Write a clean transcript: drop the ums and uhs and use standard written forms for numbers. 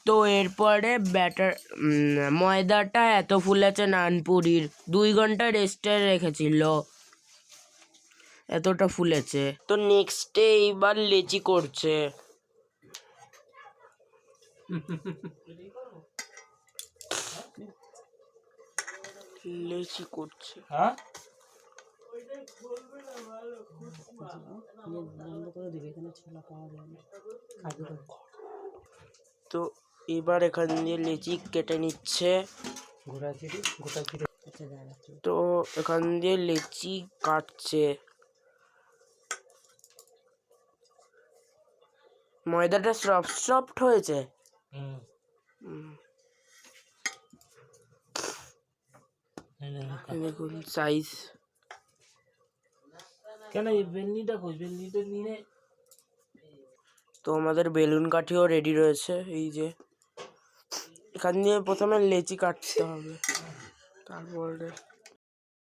তো এরপরে ময়দাটা এত ফুলেছে নানপুরির 2 ঘন্টা রেস্টে রেখেছিল, এতটা ফুলেছে। তো নেক্সটে এইবার লেচি করছে। লেচি করছে। তো এবার এখান দিয়ে লেচি কেটে নিচ্ছে। তো এখান দিয়ে লেচি কাটছে। ময়দাটা সফট হয়েছে। দেখুন সাইজ। কেন এই বেলনিটা কই? বেলনিটা নিয়ে। তো আমাদের বেলুন কাঠিও রেডি রয়েছে। এই যে এখান দিয়ে প্রথমে লেচি কাটতে হবে, তারপরে